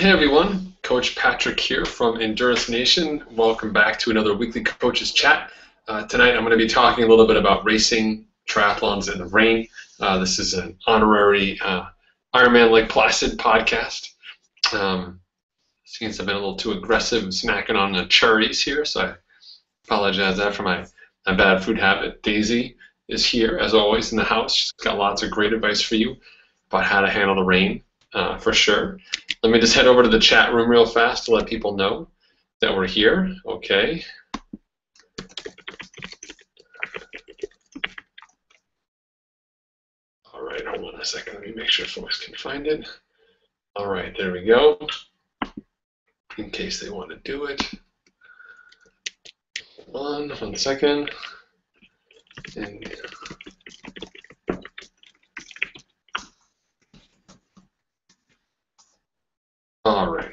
Hey everyone, Coach Patrick here from Endurance Nation. Welcome back to another weekly Coaches Chat. Tonight I'm going to be talking a little bit about racing, triathlons in the rain. This is an honorary Ironman Lake Placid podcast. Since I've been a little too aggressive and snacking on the cherries here, so I apologize for my bad food habit. Daisy is here, as always, in the house. She's got lots of great advice for you about how to handle the rain, for sure. Let me just head over to the chat room real fast to let people know that we're here. Okay. All right, hold on a second. Let me make sure folks can find it. All right, there we go. In case they want to do it. Hold on 1 second. And all right.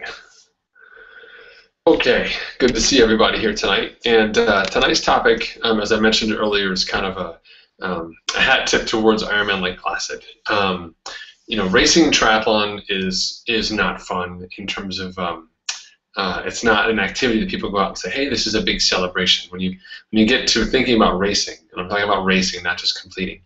Okay, good to see everybody here tonight. And tonight's topic, as I mentioned earlier, is kind of a hat tip towards Ironman Lake Placid. Racing triathlon is not fun in terms of it's not an activity that people go out and say, hey, this is a big celebration. When you get to thinking about racing, and I'm talking about racing, not just completing,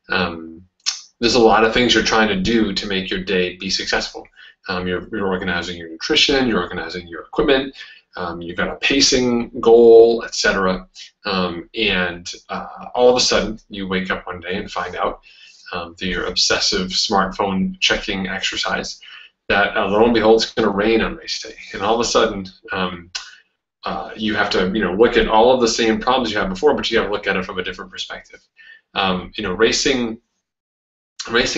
there's a lot of things you're trying to do to make your day be successful. You're organizing your nutrition, you're organizing your equipment, you've got a pacing goal, etc. And all of a sudden, you wake up one day and find out through your obsessive smartphone checking exercise that lo and behold, it's going to rain on race day. And all of a sudden, you have to look at all of the same problems you had before, but you have to look at it from a different perspective. Racing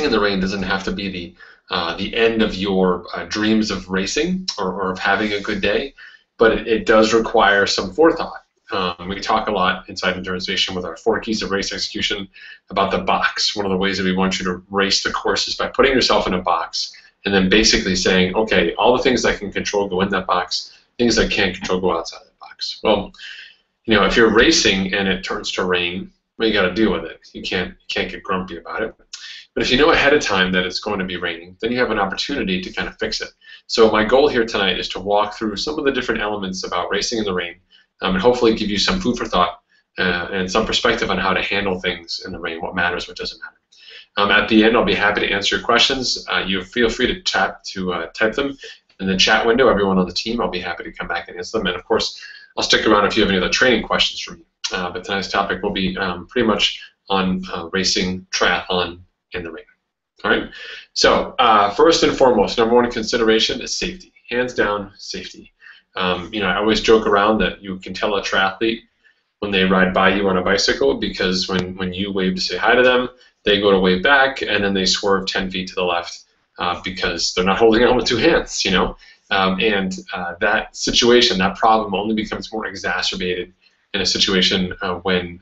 in the rain doesn't have to be the end of your dreams of racing or of having a good day, but it does require some forethought. We talk a lot inside Endurance Nation with our 4 keys of race execution about the box. One of the ways that we want you to race the course is by putting yourself in a box and then basically saying, okay, all the things I can control go in that box, things I can't control go outside that box. Well, if you're racing and it turns to rain, well, you got to deal with it. You can't get grumpy about it. But if you know ahead of time that it's going to be raining, then you have an opportunity to kind of fix it. So my goal here tonight is to walk through some of the different elements about racing in the rain and hopefully give you some food for thought and some perspective on how to handle things in the rain, what matters, what doesn't matter. At the end, I'll be happy to answer your questions. You feel free to type them in the chat window. Everyone on the team, I'll be happy to come back and answer them. And of course, I'll stick around if you have any other training questions for me. But tonight's topic will be pretty much on racing, triathlon, in the rain. All right. So first and foremost, number one consideration is safety. Hands down, safety. I always joke around that you can tell a triathlete when they ride by you on a bicycle because when you wave to say hi to them, they go to wave back and then they swerve 10 feet to the left because they're not holding on with 2 hands. That situation, that problem, only becomes more exacerbated in a situation when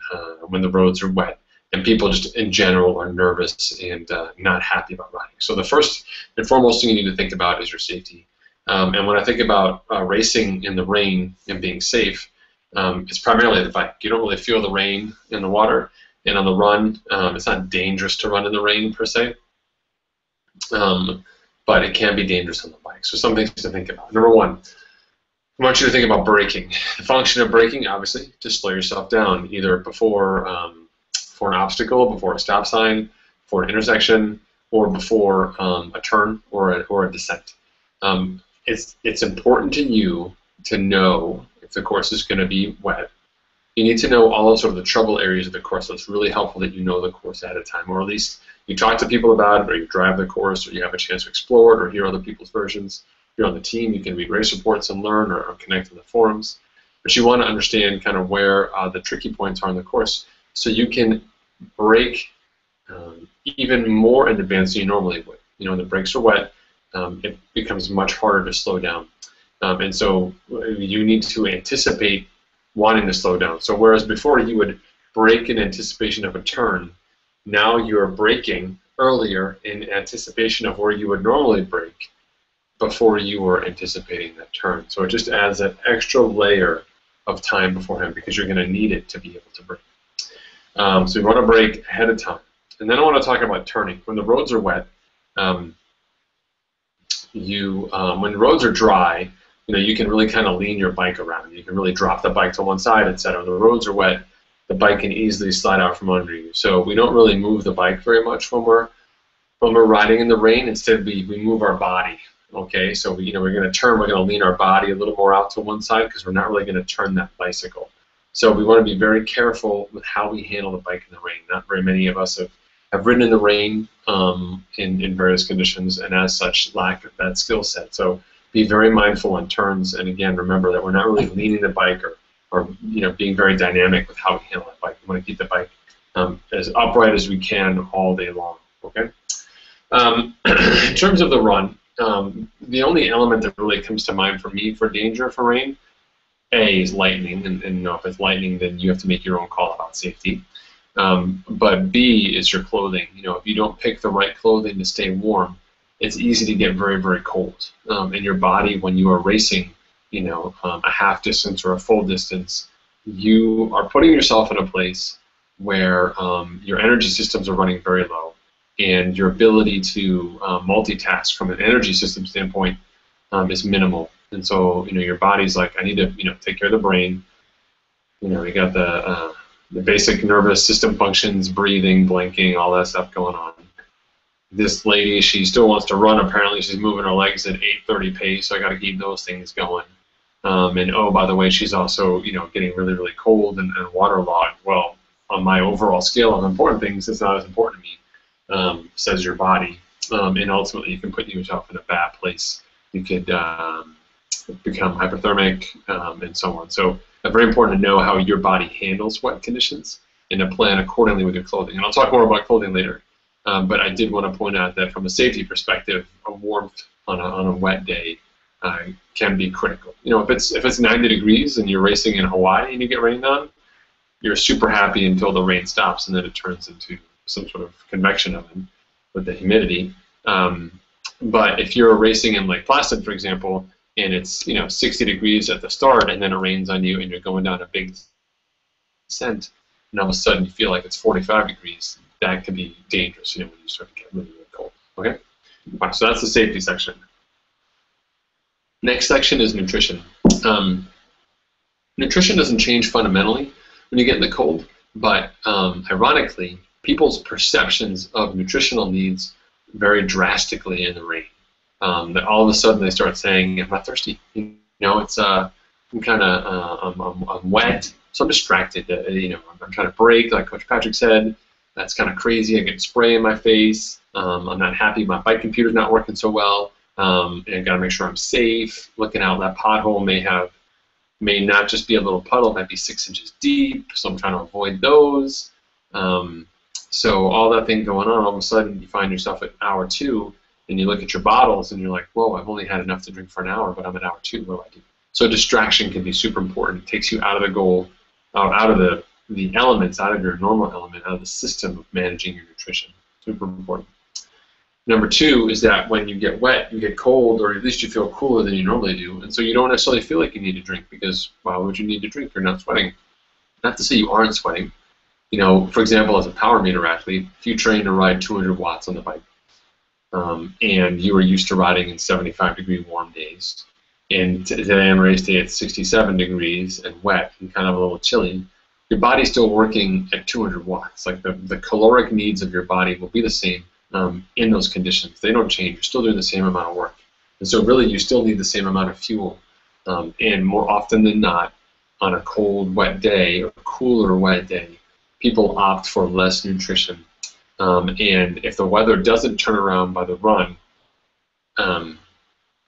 the roads are wet. And people just in general are nervous and not happy about riding. So the first and foremost thing you need to think about is your safety. And when I think about racing in the rain and being safe, it's primarily the bike. You don't really feel the rain in the water. And on the run, it's not dangerous to run in the rain per se, but it can be dangerous on the bike. So some things to think about. Number one, I want you to think about braking. The function of braking, obviously, to slow yourself down, either before an obstacle, before a stop sign, before an intersection, or before a turn or a descent. It's important to you to know if the course is going to be wet. You need to know all of sort of the trouble areas of the course, so it's really helpful that you know the course ahead of time, or at least you talk to people about it, or you drive the course, or you have a chance to explore it, or hear other people's versions. If you're on the team, you can read race reports and learn, or connect in the forums. But you want to understand kind of where the tricky points are in the course, so you can brake even more in advance than you normally would. When the brakes are wet, it becomes much harder to slow down. And so you need to anticipate wanting to slow down. So whereas before you would brake in anticipation of a turn, now you're braking earlier in anticipation of where you would normally brake before you were anticipating that turn. So it just adds that extra layer of time beforehand because you're going to need it to be able to brake. So you want to brake ahead of time. And then I want to talk about turning. When the roads are wet, when roads are dry, you can really kind of lean your bike around. You can really drop the bike to one side, etc. When the roads are wet, the bike can easily slide out from under you. So we don't really move the bike very much when we're riding in the rain. Instead, we move our body. Okay, so we're going to lean our body a little more out to one side because we're not really going to turn that bicycle. So we want to be very careful with how we handle the bike in the rain. Not very many of us have ridden in the rain in various conditions, and as such lack that skill set. So be very mindful on turns, and again, remember that we're not really leaning the bike or being very dynamic with how we handle that bike. We want to keep the bike as upright as we can all day long. Okay. In terms of the run, the only element that really comes to mind for me for danger for rain, A, is lightning, and if it's lightning, then you have to make your own call about safety. But B is your clothing. If you don't pick the right clothing to stay warm, it's easy to get very, very cold. And your body, when you are racing, a half distance or a full distance, you are putting yourself in a place where your energy systems are running very low, and your ability to multitask from an energy system standpoint is minimal. And so, your body's like, I need to, take care of the brain. You got the basic nervous system functions, breathing, blinking, all that stuff going on. This lady, she still wants to run. Apparently, she's moving her legs at 8:30 pace, so I got to keep those things going. And oh, by the way, she's also, getting really, really cold and waterlogged. Well, on my overall scale of important things, it's not as important to me, says your body. And ultimately, you can put yourself in a bad place. You could become hypothermic and so on. So it's very important to know how your body handles wet conditions and to plan accordingly with your clothing. And I'll talk more about clothing later. But I did want to point out that from a safety perspective, a warmth on a wet day can be critical. If it's 90 degrees and you're racing in Hawaii and you get rained on, you're super happy until the rain stops and then it turns into some sort of convection oven with the humidity. But if you're racing in Lake Placid, for example, and it's 60 degrees at the start and then it rains on you and you're going down a big descent, and all of a sudden you feel like it's 45 degrees, that can be dangerous, when you start to get really, really cold. Okay? Right, so that's the safety section. Next section is nutrition. Nutrition doesn't change fundamentally when you get in the cold, but ironically, people's perceptions of nutritional needs vary drastically in the rain. That all of a sudden they start saying, I'm not thirsty. It's I'm wet, so I'm distracted. I'm trying to break, like Coach Patrick said. That's kind of crazy. I get spray in my face. I'm not happy. My bike computer's not working so well. And I got to make sure I'm safe. Looking out, that pothole may not just be a little puddle. It might be 6 inches deep. So I'm trying to avoid those. So all that thing going on, all of a sudden you find yourself at hour 2, and you look at your bottles, and you're like, whoa, I've only had enough to drink for an hour, but I'm at hour 2. What do I do? So distraction can be super important. It takes you out of the goal, out of the elements, out of your normal element, out of the system of managing your nutrition. Super important. Number 2 is that when you get wet, you get cold, or at least you feel cooler than you normally do, and so you don't necessarily feel like you need to drink, because why would you need to drink if you're not sweating? Not to say you aren't sweating. For example, as a power meter athlete, if you train to ride 200 watts on the bike, and you are used to riding in 75-degree warm days, and today on race day it's 67 degrees and wet and kind of a little chilly, your body's still working at 200 watts. Like the caloric needs of your body will be the same in those conditions. They don't change. You're still doing the same amount of work. And so really you still need the same amount of fuel. And more often than not, on a cold, wet day or cooler, wet day, people opt for less nutrition. And if the weather doesn't turn around by the run,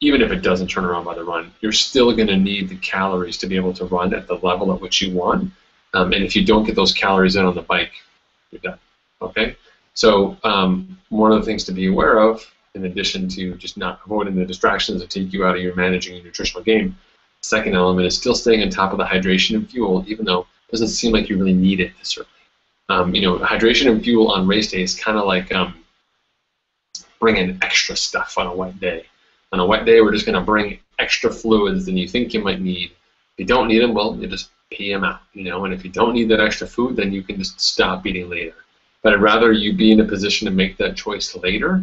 even if it doesn't turn around by the run, you're still going to need the calories to be able to run at the level at which you want. And if you don't get those calories in on the bike, you're done. Okay? So one of the things to be aware of, in addition to just not avoiding the distractions that take you out of your managing your nutritional game, the second element is still staying on top of the hydration and fuel, even though it doesn't seem like you really need it this early. Hydration and fuel on race day is kind of like bringing extra stuff on a wet day. On a wet day, we're just going to bring extra fluids than you think you might need. If you don't need them, well, you just pee them out, and if you don't need that extra food, then you can just stop eating later. But I'd rather you be in a position to make that choice later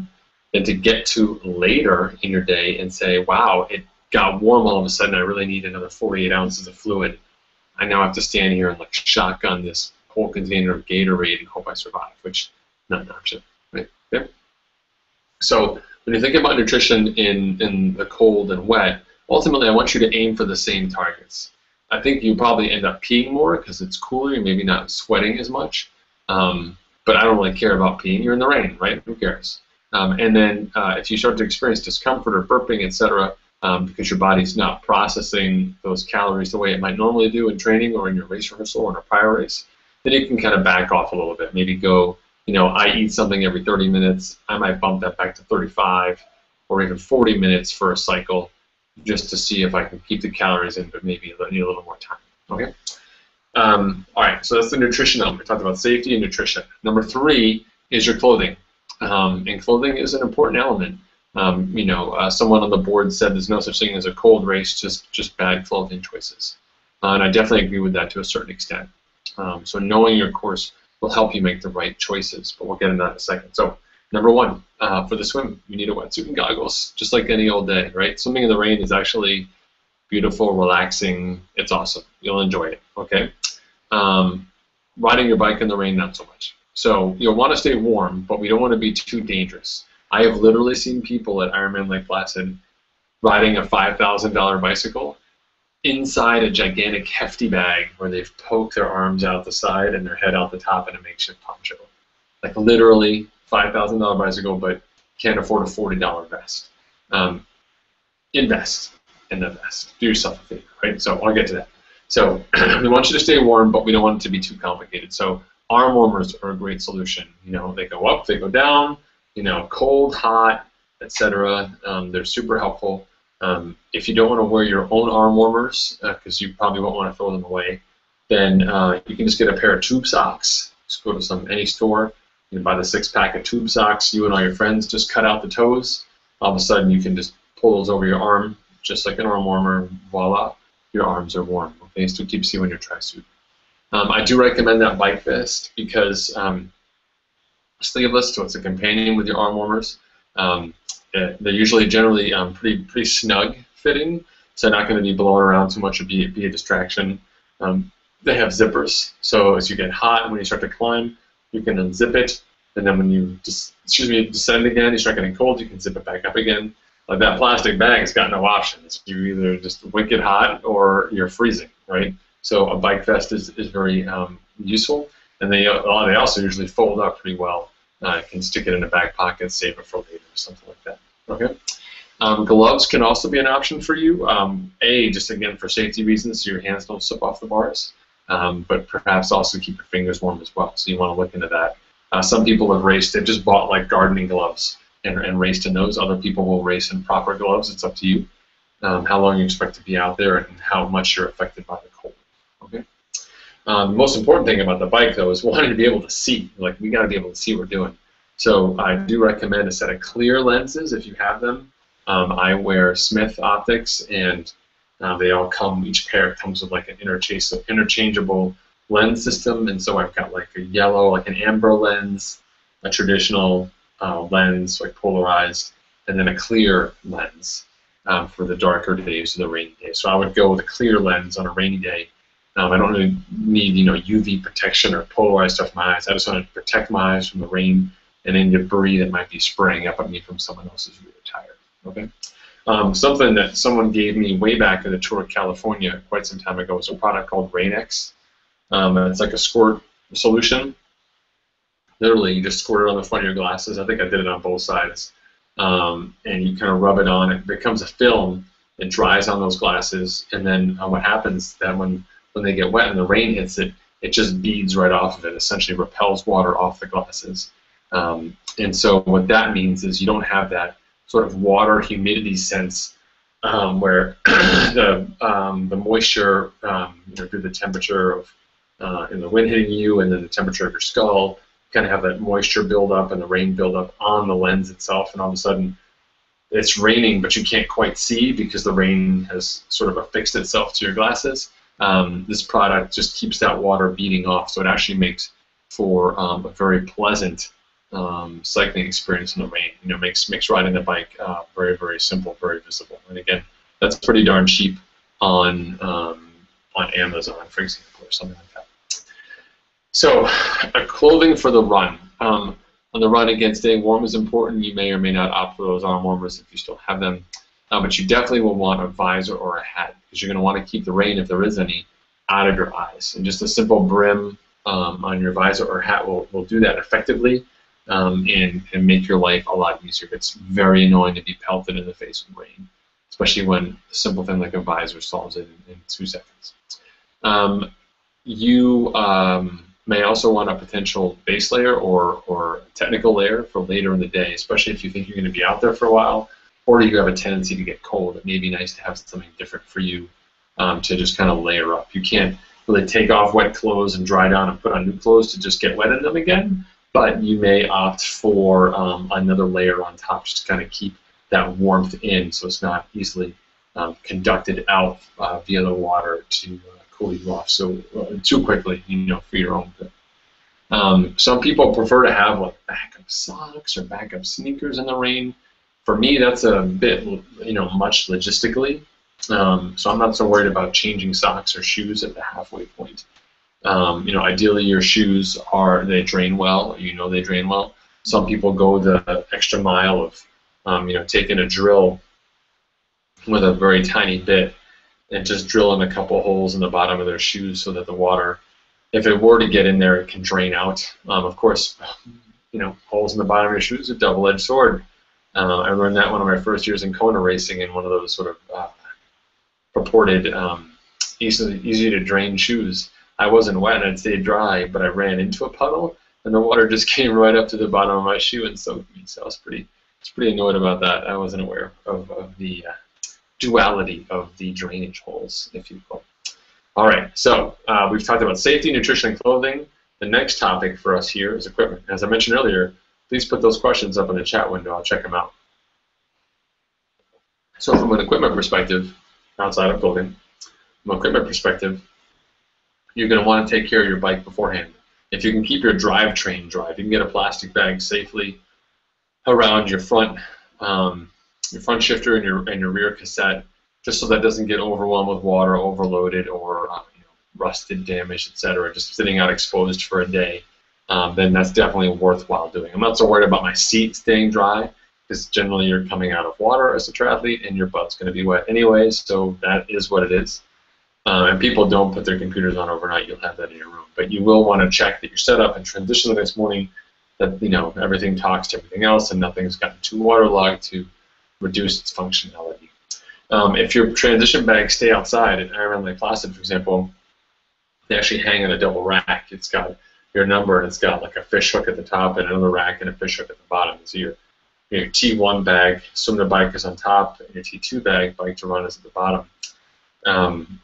than to get to later in your day and say, wow, it got warm all of a sudden, I really need another 48 ounces of fluid. I now have to stand here and like shotgun this whole container of Gatorade and hope I survive, which not an option, right? Okay. So when you think about nutrition in the cold and wet, ultimately I want you to aim for the same targets. I think you probably end up peeing more because it's cooler, you're maybe not sweating as much, but I don't really care about peeing. You're in the rain, right? Who cares? And then if you start to experience discomfort or burping, etc., because your body's not processing those calories the way it might normally do in training or in your race rehearsal or in a prior race, then you can kind of back off a little bit. Maybe go, I eat something every 30 minutes. I might bump that back to 35 or even 40 minutes for a cycle just to see if I can keep the calories in, but maybe need a little more time. Okay? All right, so that's the nutrition element. We talked about safety and nutrition. Number 3 is your clothing. And clothing is an important element. Someone on the board said there's no such thing as a cold race, just bad clothing choices. And I definitely agree with that to a certain extent. So knowing your course will help you make the right choices, but we'll get into that in a second. So number 1, for the swim, you need a wetsuit and goggles, just like any old day, right? Swimming in the rain is actually beautiful, relaxing. It's awesome. You'll enjoy it, okay? Riding your bike in the rain, not so much. So you'll want to stay warm, but we don't want to be too dangerous. I have literally seen people at Ironman Lake Placid riding a $5,000 bicycle inside a gigantic hefty bag where they've poked their arms out the side and their head out the top in a makeshift poncho. Like literally $5,000 bicycle, but can't afford a $40 vest. Invest in the vest. Do yourself a favor, right? So I'll get to that. So we want you to stay warm, but we don't want it to be too complicated. So arm warmers are a great solution. They go up, they go down, cold, hot, etc. They're super helpful. If you don't want to wear your own arm warmers, because you probably won't want to throw them away, then you can just get a pair of tube socks. Just go to any store, you can buy the 6-pack of tube socks. You and all your friends just cut out the toes. All of a sudden, you can just pull those over your arm, just like an arm warmer. Voila, your arms are warm. Okay, still keeps you in your tracksuit. I do recommend that bike vest because sleeveless, so it's a companion with your arm warmers. They're usually generally pretty snug fitting, so they're not going to be blowing around too much or be a distraction. They have zippers, so as you get hot and when you start to climb, you can unzip it, and then when you descend again, you start getting cold, you can zip it back up again. Like that plastic bag has got no options. You either just wicked hot or you're freezing, right? So a bike vest is very useful, and they also usually fold up pretty well. You can stick it in a back pocket, save it for later, or something like that. Okay. Gloves can also be an option for you. Just again for safety reasons, so your hands don't slip off the bars, but perhaps also keep your fingers warm as well. So you want to look into that. Some people have raced; they've just bought like gardening gloves and raced in those. Other people will race in proper gloves. It's up to you. How long you expect to be out there and how much you're affected by the cold. Okay. The most important thing about the bike, though, is wanting to be able to see. Like, we got to be able to see what we're doing. So I do recommend a set of clear lenses if you have them. I wear Smith optics, and they all come. Each pair comes with like an interchangeable lens system, and so I've got like a yellow, like an amber lens, a traditional lens, like polarized, and then a clear lens for the darker days or the rainy days. So I would go with a clear lens on a rainy day. I don't really need UV protection or polarized stuff in my eyes. I just want to protect my eyes from the rain and any debris that might be spraying up at me from someone else's rear tire. Okay. Something that someone gave me way back at the Tour of California quite some time ago was a product called Rain-X. It's like a squirt solution. Literally, you just squirt it on the front of your glasses. I think I did it on both sides. And you kind of rub it on. It becomes a film. It dries on those glasses. And then what happens that when they get wet and the rain hits it, it just beads right off of it, essentially repels water off the glasses. And so what that means is you don't have that sort of water humidity sense where the moisture through the temperature of in the wind hitting you and then the temperature of your skull, kind of have that moisture build up and the rain build up on the lens itself, and all of a sudden it's raining but you can't quite see because the rain has sort of affixed itself to your glasses. This product just keeps that water beating off, so it actually makes for a very pleasant cycling experience in the rain. Makes riding the bike very, very simple, very visible. And again, that's pretty darn cheap on Amazon, for example, or something like that. So, clothing for the run. On the run, again, staying warm is important. You may or may not opt for those arm warmers if you still have them. But you definitely will want a visor or a hat because you're going to want to keep the rain, if there is any, out of your eyes. And just a simple brim on your visor or hat will do that effectively and make your life a lot easier. It's very annoying to be pelted in the face with rain, especially when a simple thing like a visor solves it in 2 seconds. You may also want a potential base layer or technical layer for later in the day, especially if you think you're going to be out there for a while or you have a tendency to get cold. It may be nice to have something different for you to just kind of layer up. You can't really take off wet clothes and dry down and put on new clothes to just get wet in them again, but you may opt for another layer on top just to kind of keep that warmth in so it's not easily conducted out via the water to cool you off too quickly, for your own good. Some people prefer to have like backup socks or backup sneakers in the rain. For me, that's a bit, much logistically. So I'm not so worried about changing socks or shoes at the halfway point. Ideally your shoes they drain well. They drain well. Some people go the extra mile of, taking a drill with a very tiny bit and just drilling a couple holes in the bottom of their shoes so that the water, if it were to get in there, it can drain out. Of course, holes in the bottom of your shoes is a double-edged sword. I learned that one of my first years in Kona racing in one of those sort of purported easy to drain shoes. I wasn't wet and I'd stayed dry, but I ran into a puddle and the water just came right up to the bottom of my shoe and soaked me. So I was pretty annoyed about that. I wasn't aware of the duality of the drainage holes, if you will. All right, so we've talked about safety, nutrition, and clothing. The next topic for us here is equipment. As I mentioned earlier, please put those questions up in the chat window. I'll check them out. So from an equipment perspective, outside of clothing, from an equipment perspective, you're going to want to take care of your bike beforehand. If you can keep your drivetrain dry, if you can get a plastic bag safely around your front shifter and your rear cassette, just so that doesn't get overwhelmed with water, overloaded, or rusted, damaged, etc., just sitting out exposed for a day, then that's definitely worthwhile doing. I'm not so worried about my seat staying dry, because generally you're coming out of water as a triathlete and your butt's going to be wet anyways, so that is what it is. And people don't put their computers on overnight. You'll have that in your room. But you will want to check that you're set up and transition the next morning, that everything talks to everything else and nothing's gotten too waterlogged to reduce its functionality. If your transition bags stay outside, in Ironman Lake Placid, for example, they actually hang on a double rack. It's got your number and it's got like a fish hook at the top and another rack and a fish hook at the bottom. So your T1 bag, swim to bike, is on top, and your T2 bag, bike to run, is at the bottom.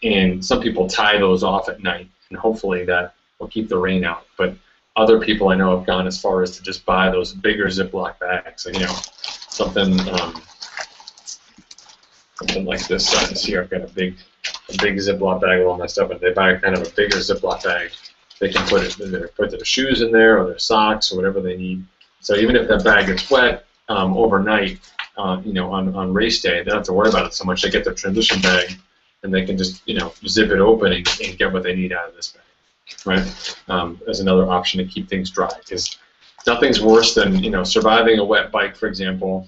And some people tie those off at night, and hopefully that will keep the rain out. But other people I know have gone as far as to just buy those bigger Ziploc bags. So, something like this size here. I've got a big Ziploc bag with all my stuff, and they buy kind of a bigger Ziploc bag. They can put their shoes in there or their socks or whatever they need. So even if that bag gets wet overnight, on race day, they don't have to worry about it so much. They get their transition bag, and they can just zip it open and get what they need out of this bag, right? As another option to keep things dry, because nothing's worse than surviving a wet bike, for example.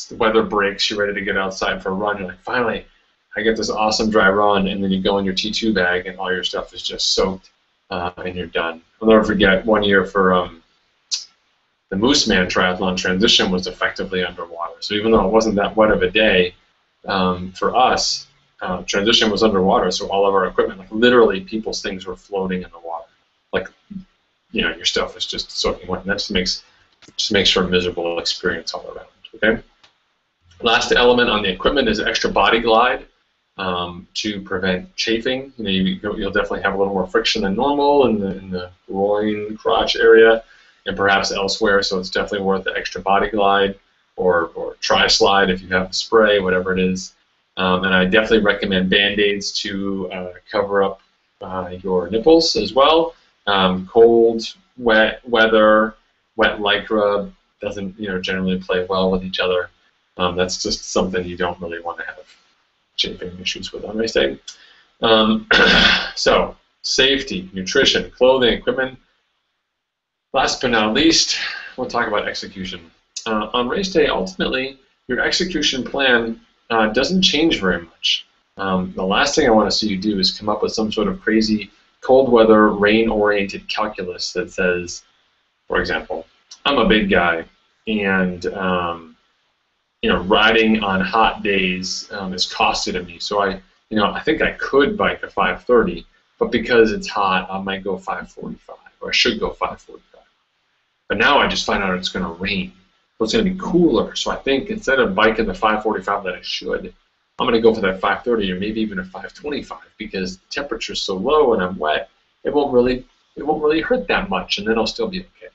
The weather breaks, you're ready to get outside for a run. You're like, finally, I get this awesome dry run, and then you go in your T2 bag, and all your stuff is just soaked, and you're done. I'll never forget one year for the Mooseman Triathlon, transition was effectively underwater. So even though it wasn't that wet of a day, for us, transition was underwater, so all of our equipment, like literally people's things were floating in the water. Like, your stuff was just soaking wet, and that just makes for a miserable experience all around, okay? Last element on the equipment is extra body glide to prevent chafing. You'll definitely have a little more friction than normal in the groin, crotch area, and perhaps elsewhere, so it's definitely worth the extra body glide or tri-slide if you have the spray, whatever it is. And I definitely recommend Band-Aids to cover up your nipples as well. Cold, wet weather, wet lycra doesn't, generally play well with each other. That's just something you don't really want to have chafing issues with on race day. So safety, nutrition, clothing, equipment. Last but not least, we'll talk about execution. On race day, ultimately, your execution plan doesn't change very much. The last thing I want to see you do is come up with some sort of crazy cold weather, rain-oriented calculus that says, for example, I'm a big guy, and riding on hot days is costly to me. So I think I could bike a 5:30, but because it's hot, I might go 5:45, or I should go 5:45. But now I just find out it's going to rain. So it's going to be cooler. So I think instead of biking the 5:45 that I should, I'm going to go for that 5:30 or maybe even a 5:25 because the temperature's so low and I'm wet. It won't really hurt that much, and then I'll still be okay.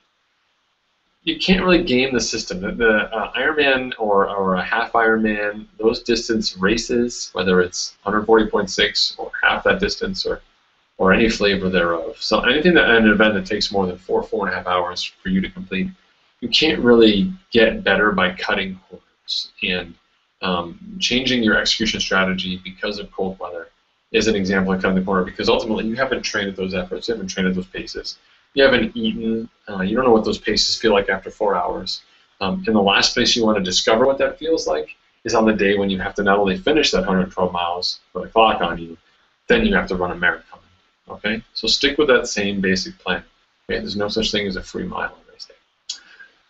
You can't really game the system. The Ironman or a half Ironman, those distance races, whether it's 140.6 or half that distance or any flavor thereof. So anything that an event that takes more than 4.5 hours for you to complete, you can't really get better by cutting corners. And changing your execution strategy because of cold weather is an example of cutting the corner, because ultimately you haven't trained at those efforts, you haven't trained at those paces, you haven't eaten, you don't know what those paces feel like after 4 hours. And the last place you want to discover what that feels like is on the day when you have to not only finish that 112 miles with a clock on you, then you have to run a marathon. Okay, so stick with that same basic plan. Okay, there's no such thing as a free mile on race day.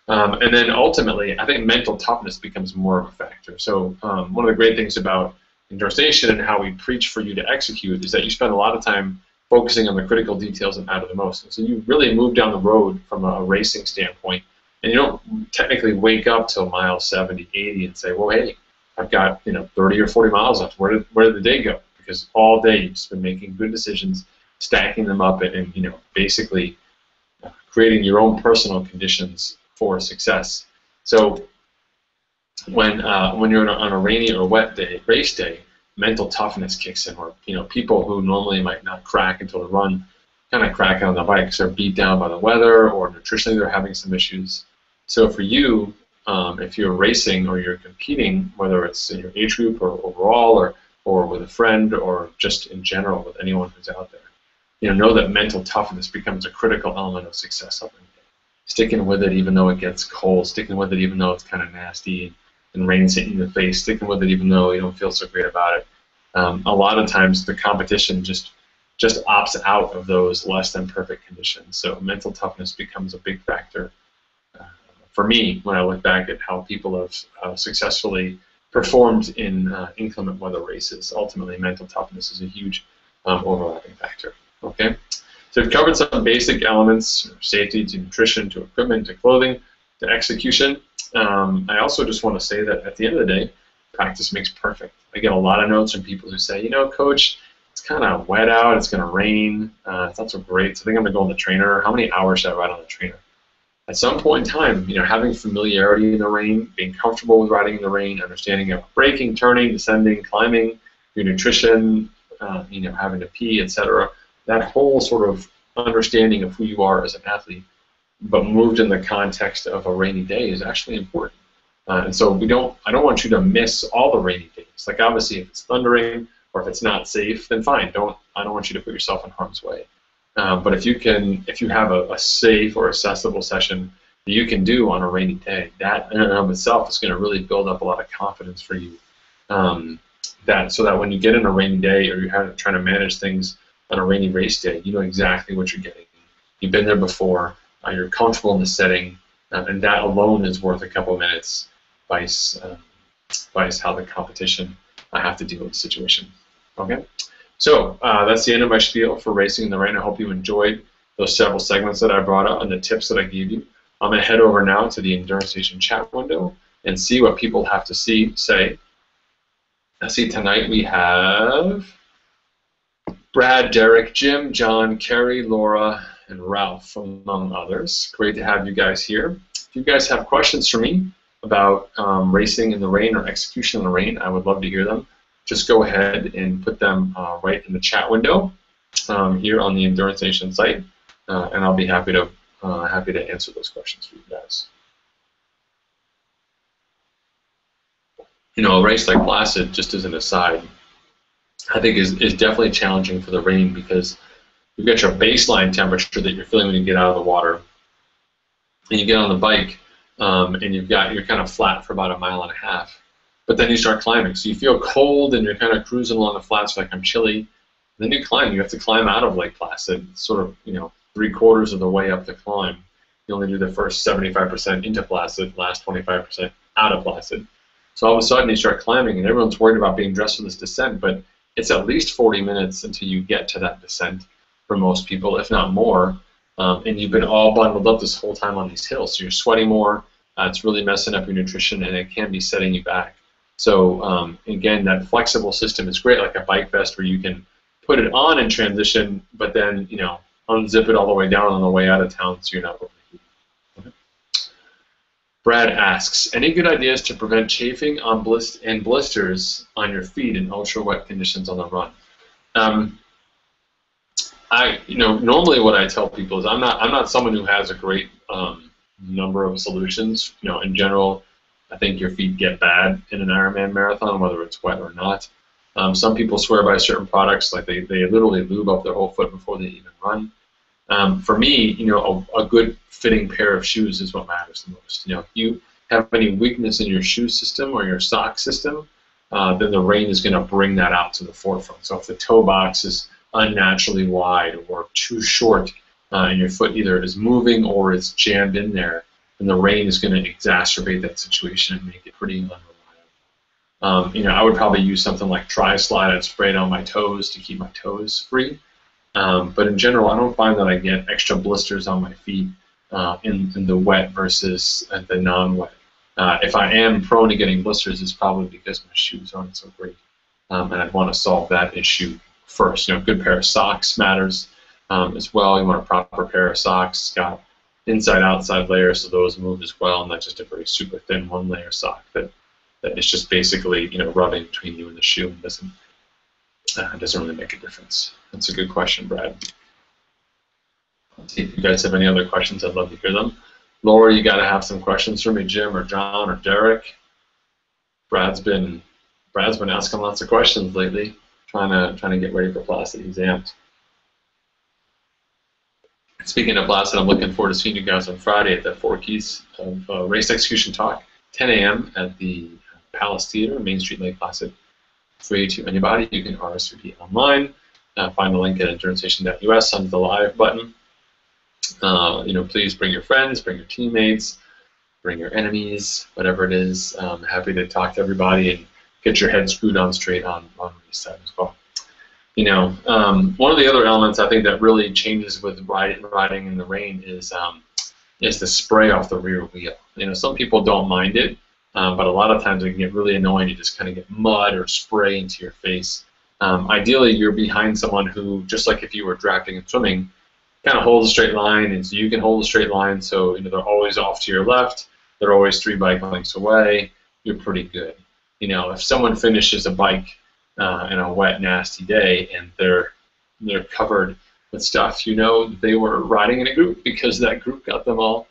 And then ultimately, I think mental toughness becomes more of a factor. So one of the great things about Endurance Nation and how we preach for you to execute is that you spend a lot of time focusing on the critical details that matter the most. And so you really move down the road from a racing standpoint, and you don't technically wake up till mile 70, 80 and say, well, hey, I've got 30 or 40 miles left. Where did the day go? Because all day you've just been making good decisions, stacking them up, and basically creating your own personal conditions for success. So when you're on a rainy or wet day, race day, mental toughness kicks in. Or people who normally might not crack until the run kind of crack on the bikes, are beat down by the weather, or nutritionally they're having some issues. So for you, if you're racing or you're competing, whether it's in your age group or overall, or with a friend, or just in general with anyone who's out there, know that mental toughness becomes a critical element of success. Sticking with it even though it gets cold, sticking with it even though it's kind of nasty and rain's hitting you in the face, sticking with it even though you don't feel so great about it. A lot of times the competition just opts out of those less than perfect conditions. So mental toughness becomes a big factor for me when I look back at how people have successfully performed in inclement weather races. Ultimately, mental toughness is a huge overlapping factor. Okay, so we've covered some basic elements: safety to nutrition, to equipment, to clothing, to execution. I also just want to say that at the end of the day, practice makes perfect. I get a lot of notes from people who say, Coach, it's kind of wet out, it's going to rain, it's not so great, so I think I'm going to go on the trainer. How many hours should I ride on the trainer? At some point in time, having familiarity in the rain, being comfortable with riding in the rain, understanding about braking, turning, descending, climbing, your nutrition, having to pee, etc. That whole sort of understanding of who you are as an athlete, but moved in the context of a rainy day, is actually important. And so I don't want you to miss all the rainy days. Like, obviously, if it's thundering or if it's not safe, then fine. I don't want you to put yourself in harm's way. But if you have a safe or accessible session that you can do on a rainy day, that in and of itself is going to really build up a lot of confidence for you. So that when you get in a rainy day, or you're trying to manage things on a rainy race day, you know exactly what you're getting. You've been there before. You're comfortable in the setting, and that alone is worth a couple minutes vice how the competition have to deal with the situation. Okay, so that's the end of my spiel for racing in the rain. I hope you enjoyed those several segments that I brought up and the tips that I gave you. I'm going to head over now to the Endurance Nation chat window and see what people have to say. I see tonight we have Brad, Derek, Jim, John, Kerry, Laura, and Ralph, among others. Great to have you guys here. If you guys have questions for me about racing in the rain or execution in the rain, I would love to hear them. Just go ahead and put them right in the chat window here on the Endurance Nation site, and I'll be happy to happy to answer those questions for you guys. You know, a race like Placid, just as an aside, I think is definitely challenging for the rain because you've got your baseline temperature that you're feeling when you get out of the water, and you get on the bike, and you're kind of flat for about 1.5 miles, but then you start climbing, so you feel cold and you're kind of cruising along the flats like I'm chilly. Then you climb. You have to climb out of Lake Placid, sort of 3/4 of the way up the climb. You only do the first 75% into Placid, last 25% out of Placid. So all of a sudden you start climbing, and everyone's worried about being dressed for this descent, but it's at least 40 minutes until you get to that descent for most people, if not more. And you've been all bundled up this whole time on these hills, so you're sweating more. It's really messing up your nutrition, and it can be setting you back. So again, that flexible system is great, like a bike vest where you can put it on in transition, but then unzip it all the way down on the way out of town, so you're not overheating. Okay. Brad asks, any good ideas to prevent chafing on and blisters on your feet in ultra wet conditions on the run? Normally what I tell people is I'm not someone who has a great number of solutions. In general, I think your feet get bad in an Ironman marathon, whether it's wet or not. Some people swear by certain products, like they literally lube up their whole foot before they even run. For me, a good fitting pair of shoes is what matters the most. If you have any weakness in your shoe system or your sock system, then the rain is going to bring that out to the forefront. So if the toe box is unnaturally wide or too short, and your foot either is moving or is jammed in there, then the rain is going to exacerbate that situation and make it pretty unreliable. I would probably use something like Tri-Slide and spray it on my toes to keep my toes free. But in general, I don't find that I get extra blisters on my feet in the wet versus the non-wet. If I am prone to getting blisters, it's probably because my shoes aren't so great, and I'd want to solve that issue first. A good pair of socks matters as well. You want a proper pair of socks, got inside-outside layers, so those move as well, and not just a very super thin one-layer sock that is just basically rubbing between you and the shoe and doesn't really make a difference. That's a good question, Brad. Let's see if you guys have any other questions. I'd love to hear them. Laura, you got to have some questions for me, Jim or John or Derek. Brad's been asking lots of questions lately, trying to get ready for Placid. He's amped. Speaking of Placid, I'm looking forward to seeing you guys on Friday at the Four Keys of Race Execution Talk, 10 a.m. at the Palace Theater, Main Street, Lake Placid. Free to anybody. You can RSVP online. Find the link at endurancenation.us under the live button. Please bring your friends, bring your teammates, bring your enemies, whatever it is. I'm happy to talk to everybody and get your head screwed on straight on race time as well. One of the other elements I think that really changes with riding in the rain is the spray off the rear wheel. Some people don't mind it, but a lot of times it can get really annoying. You just kind of get mud or spray into your face. Ideally, you're behind someone who, just like if you were drafting and swimming, kind of holds a straight line, and so you can hold a straight line. So they're always off to your left. They're always 3 bike lengths away. You're pretty good. If someone finishes a bike in a wet, nasty day and they're covered with stuff, they were riding in a group because that group got them all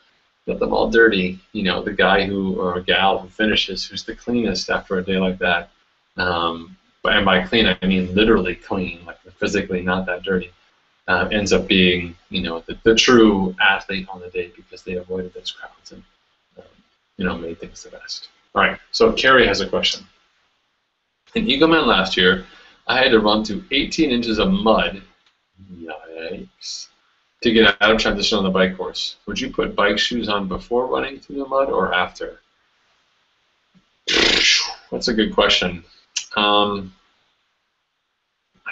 dirty. The guy or gal who finishes, who's the cleanest after a day like that, and by clean I mean literally clean, like physically not that dirty, ends up being the true athlete on the day because they avoided those crowds and made things the best. All right, so Carrie has a question. In Eagleman last year, I had to run through 18 inches of mud. Yikes. To get out of transition on the bike course. Would you put bike shoes on before running through the mud or after? That's a good question. I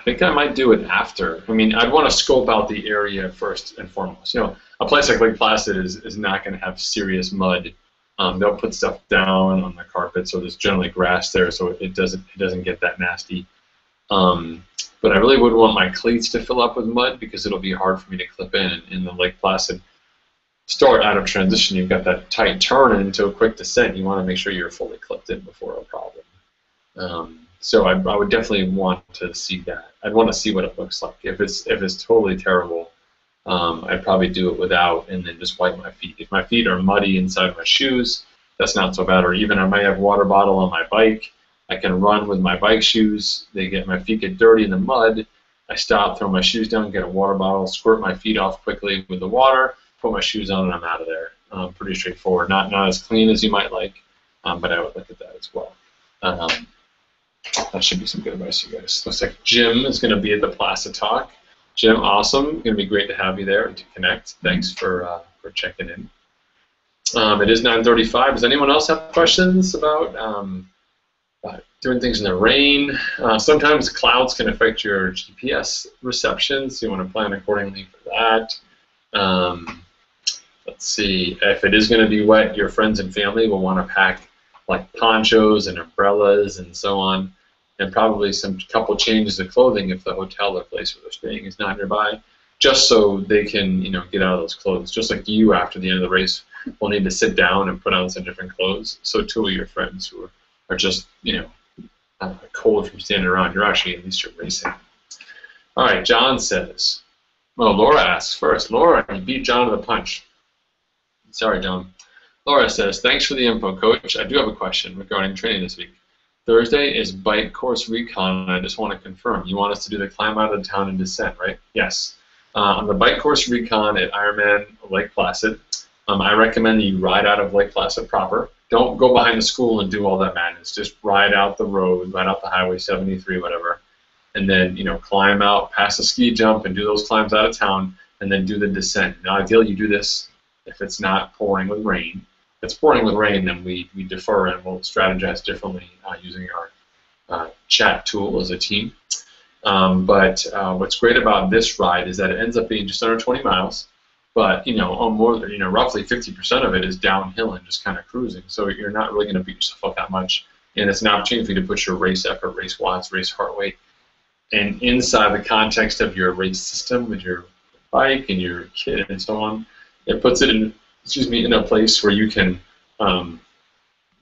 think I might do it after. I'd want to scope out the area first and foremost. A place like Lake Placid is not going to have serious mud. They'll put stuff down on the carpet, so there's generally grass there, so it doesn't get that nasty. But I really would want my cleats to fill up with mud because it'll be hard for me to clip in the Lake Placid start out of transition. You've got that tight turn into a quick descent. You want to make sure you're fully clipped in before a problem. So I would definitely want to see that. I'd want to see what it looks like. If it's totally terrible, I'd probably do it without and then just wipe my feet. If my feet are muddy inside my shoes, that's not so bad. Or even I might have a water bottle on my bike. I can run with my bike shoes. My feet get dirty in the mud. I stop, throw my shoes down, get a water bottle, squirt my feet off quickly with the water, put my shoes on, and I'm out of there. Pretty straightforward. Not as clean as you might like, but I would look at that as well. That should be some good advice for you guys. Looks like Jim is going to be at the Placid Talk. Jim, awesome. Going to be great to have you there and to connect. Thanks for checking in. It is 9:35. Does anyone else have questions about doing things in the rain? Sometimes clouds can affect your GPS reception, so you want to plan accordingly for that. Let's see. If it is going to be wet, your friends and family will want to pack like ponchos and umbrellas and so on, and probably some couple changes of clothing if the hotel or place where they're staying is not nearby, just so they can, get out of those clothes. Just like you, after the end of the race, will need to sit down and put on some different clothes. So too will your friends who are just, cold from standing around. At least you're racing. All right, John says, well, Laura asks first. Laura, you beat John to the punch. Sorry, John. Laura says, thanks for the info, Coach. I do have a question regarding training this week. Thursday is bike course recon, and I just want to confirm. You want us to do the climb out of town and descent, right? Yes. On the bike course recon at Ironman Lake Placid, I recommend that you ride out of Lake Placid proper. Don't go behind the school and do all that madness. Just ride out the road, ride out the Highway 73, whatever, and then climb out past the ski jump and do those climbs out of town, and then do the descent. Now, ideally, you do this if it's not pouring with rain. If it's pouring with rain, then we defer and we'll strategize differently using our chat tool as a team. But what's great about this ride is that it ends up being just under 20 miles. But on more than roughly 50% of it is downhill and just kind of cruising. So you're not really going to beat yourself up that much, and it's an opportunity for you to push your race effort, race watts, race heart rate, and inside the context of your race system with your bike and your kit and so on, it puts it in a place where you can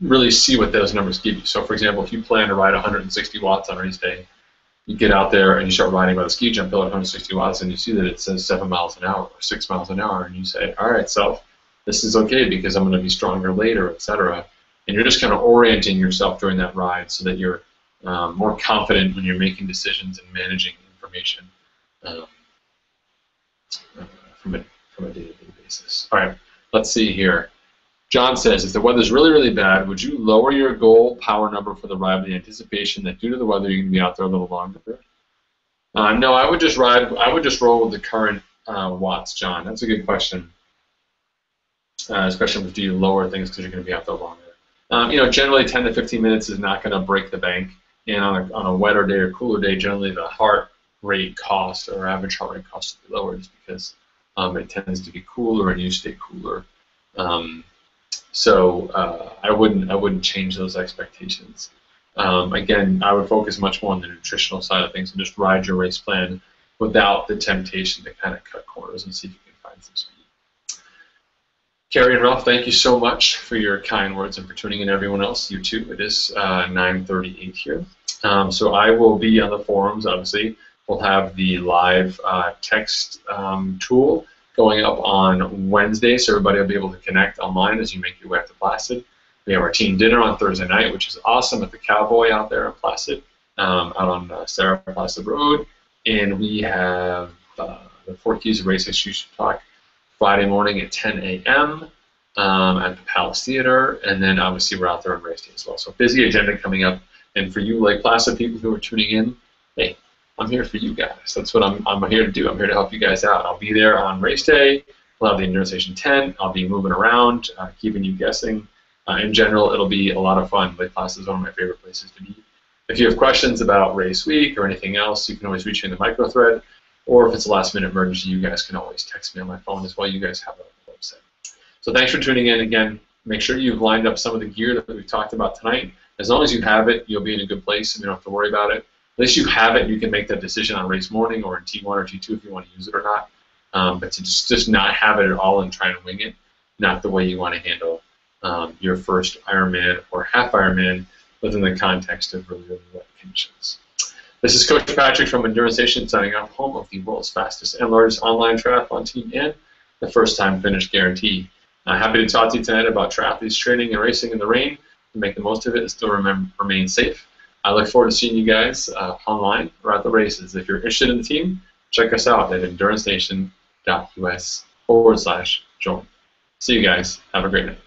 really see what those numbers give you. So, for example, if you plan to ride 160 watts on race day, you get out there and you start riding by the ski jump hill at 160 watts, and you see that it says 7 miles an hour or 6 miles an hour, and you say, all right, self, this is okay because I'm going to be stronger later, etc. And you're just kind of orienting yourself during that ride so that you're more confident when you're making decisions and managing information from a day-to-day basis. All right, let's see here. John says, if the weather's really, really bad, would you lower your goal power number for the ride with the anticipation that due to the weather you're going to be out there a little longer? No, I would just roll with the current watts, John. That's a good question. His question was, do you lower things because you're going to be out there longer? Generally 10 to 15 minutes is not going to break the bank. And on a wetter day or cooler day, generally the heart rate cost or average heart rate cost will be lower just because it tends to be cooler and you stay cooler. So I wouldn't change those expectations. Again, I would focus much more on the nutritional side of things and just ride your race plan without the temptation to kind of cut corners and see if you can find some speed. Carrie and Ralph, thank you so much for your kind words and for tuning in, everyone else. You too. It is 9:38 here. So I will be on the forums, obviously. We'll have the live text tool going up on Wednesday, so everybody will be able to connect online as you make your way up to Placid. We have our team dinner on Thursday night, which is awesome at the Cowboy out there in Placid, out on Sarah Placid Road. And we have the Four Keys of Race Execution Talk Friday morning at 10 a.m. At the Palace Theater, and then obviously we're out there on race day as well. So busy agenda coming up, and for you Lake Placid people who are tuning in, hey, I'm here for you guys. That's what I'm here to do. I'm here to help you guys out. I'll be there on race day. We'll have the Endurance Station tent. I'll be moving around, keeping you guessing. In general, it'll be a lot of fun. Lake Placid is one of my favorite places to be. If you have questions about race week or anything else, you can always reach me in the micro thread, or if it's a last-minute emergency, you guys can always text me on my phone as well. You guys have a website. So thanks for tuning in again. Make sure you've lined up some of the gear that we've talked about tonight. As long as you have it, you'll be in a good place and you don't have to worry about it. At least you have it, you can make that decision on race morning or in T1 or T2 if you want to use it or not. But to just not have it at all and try and wing it, not the way you want to handle your first Ironman or half Ironman within the context of really, really wet conditions. This is Coach Patrick from Endurance Nation signing off, home of the world's fastest and largest online triathlon team and the first-time finish guarantee. Happy to talk to you tonight about triathletes training and racing in the rain to make the most of it and still remain safe. I look forward to seeing you guys online or at the races. If you're interested in the team, check us out at endurancenation.us/join. See you guys. Have a great night.